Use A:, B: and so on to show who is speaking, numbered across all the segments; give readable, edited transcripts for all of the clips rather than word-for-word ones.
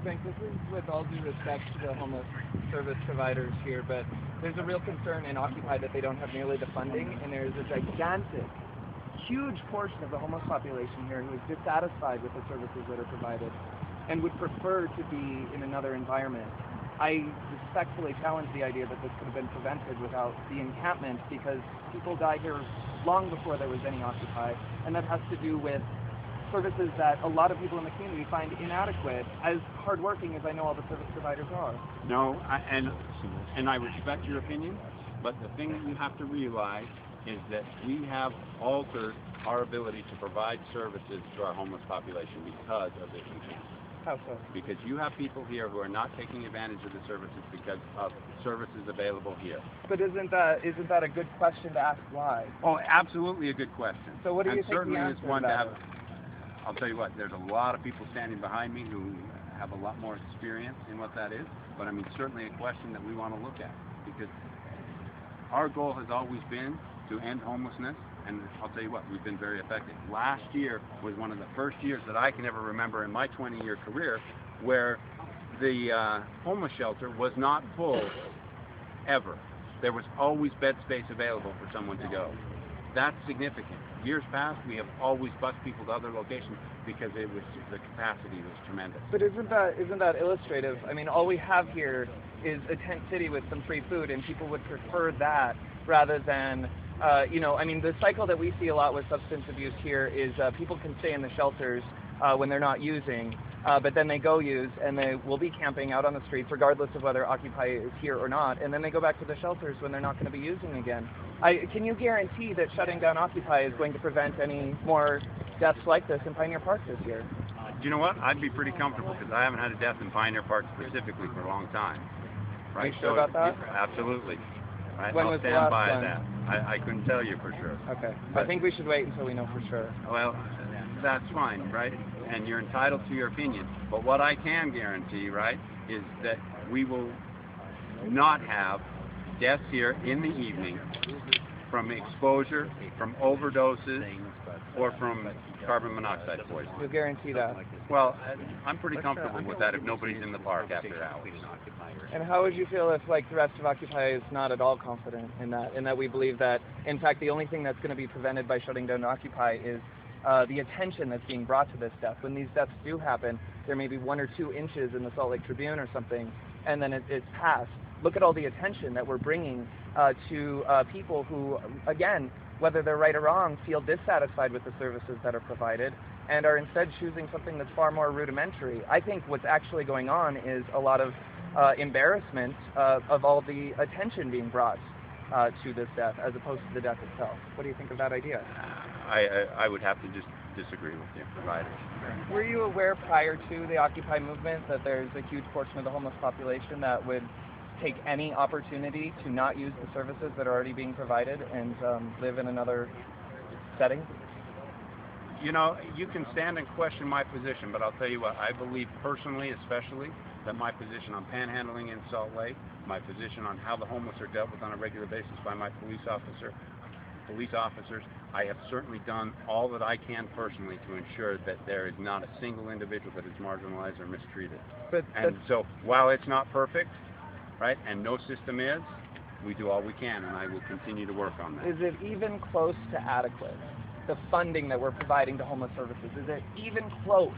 A: Burbank, this is with all due respect to the homeless service providers here, but there's a real concern in Occupy that they don't have nearly the funding, and there's a gigantic, huge portion of the homeless population here who is dissatisfied with the services that are provided and would prefer to be in another environment. I respectfully challenge the idea that this could have been prevented without the encampment, because people die here long before there was any Occupy, and that has to do with services that a lot of people in the community find inadequate, as hardworking as I know all the service providers are.
B: No, and I respect your opinion, but the thing that you have to realize is that we have altered our ability to provide services to our homeless population because of this issue.
A: How so?
B: Because you have people here who are not taking advantage of the services because of services available here.
A: But isn't that a good question to ask why?
B: Oh, absolutely a good question.
A: So what do you think
B: certainly
A: the
B: it's
A: answer
B: one
A: to
B: to
A: that
B: have. I'll tell you what, there's a lot of people standing behind me who have a lot more experience in what that is, but I mean certainly a question that we want to look at, because our goal has always been to end homelessness, and I'll tell you what, we've been very effective. Last year was one of the first years that I can ever remember in my 20-year career where the homeless shelter was not full ever. There was always bed space available for someone to go. That's significant. Years past, we have always bused people to other locations because the capacity was tremendous.
A: But isn't that illustrative? I mean, all we have here is a tent city with some free food, and people would prefer that rather than, I mean, the cycle that we see a lot with substance abuse here is people can stay in the shelters when they're not using, but then they go use, and they will be camping out on the streets regardless of whether Occupy is here or not, and then they go back to the shelters when they're not going to be using again. Can you guarantee that shutting down Occupy is going to prevent any more deaths like this in Pioneer Park this year?
B: Do you know what? I'd be pretty comfortable because I haven't had a death in Pioneer Park specifically for a long time. Right?
A: Are you sure about that?
B: Absolutely. Right?
A: When
B: I'll
A: was the
B: stand
A: last
B: by
A: one?
B: that. I couldn't tell you for sure.
A: Okay.
B: But
A: I think we should wait until we know for sure.
B: Well, that's fine, right? And you're entitled to your opinion. But what I can guarantee, right, is that we will not have deaths here in the evening from exposure, from overdoses, or from carbon monoxide poisoning.
A: You'll guarantee that?
B: Well, I'm pretty comfortable with that if nobody's in the park after hours.
A: And how would you feel if, like, the rest of Occupy is not at all confident in that we believe that, in fact, the only thing that's going to be prevented by shutting down Occupy is the attention that's being brought to this death. When these deaths do happen, there may be 1 or 2 inches in the Salt Lake Tribune or something, and then it's passed. Look at all the attention that we're bringing to people who, again, whether they're right or wrong, feel dissatisfied with the services that are provided and are instead choosing something that's far more rudimentary. I think what's actually going on is a lot of embarrassment of all the attention being brought to this death as opposed to the death itself. What do you think of that idea?
B: I would have to just disagree with the providers.
A: Were you aware prior to the Occupy movement that there's a huge portion of the homeless population that would take any opportunity to not use the services that are already being provided and live in another setting?
B: You know, you can stand and question my position, but I'll tell you what, I believe personally, especially, that my position on panhandling in Salt Lake, my position on how the homeless are dealt with on a regular basis by my police officers, I have certainly done all that I can personally to ensure that there is not a single individual that is marginalized or mistreated. And so, while it's not perfect, right, and no system is, we do all we can, and I will continue to work on that.
A: Is it even close to adequate? The funding that we're providing to homeless services, is it even close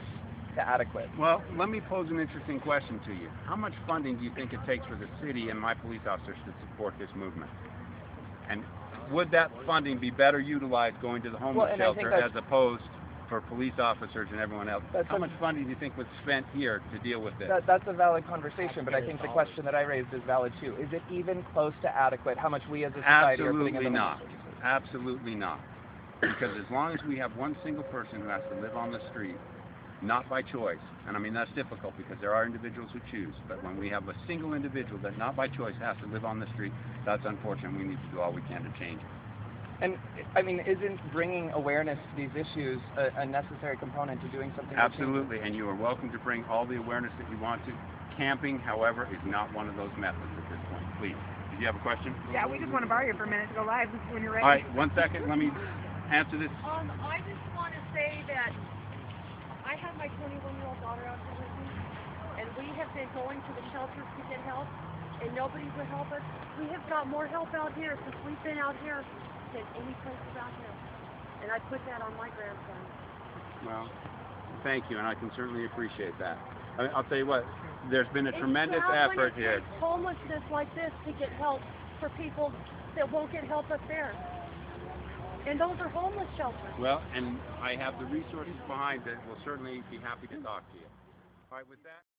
A: to adequate?
B: Well, let me pose an interesting question to you. How much funding do you think it takes for the city and my police officers to support this movement? And would that funding be better utilized going to the homeless shelter as opposed for police officers and everyone else? How much funding do you think was spent here to deal with this?
A: That's a valid conversation, but I think the question that I raised is valid too. Is it even close to adequate how much we as a society are putting into the homeless services?
B: Absolutely not. Because as long as we have one single person who has to live on the street, not by choice, and I mean that's difficult because there are individuals who choose, but when we have a single individual that not by choice has to live on the street, that's unfortunate. We need to do all we can to change it.
A: And I mean, isn't bringing awareness to these issues a necessary component to doing something?
B: Absolutely, and you are welcome to bring all the awareness that you want to. Camping, however, is not one of those methods at this point. Please, did you have a question?
C: Yeah, we just want to borrow you for a minute to go live when you're ready.
B: All right, 1 second, let me answer this.
C: I just want to say that I have my 21-year-old daughter out here with me, and
D: we have been going to the shelters to get help, and nobody would help us. We have got more help out here since we've been out here than any place around here. And I put that on my grandson.
B: Well, thank you, and I can certainly appreciate that. I'll tell you what, there's been a tremendous effort here.
D: It's homelessness like this to get help for people that won't get help up there. And those are homeless shelters.
B: Well, and I have the resources behind that. We'll certainly be happy to talk to you. All right, with that.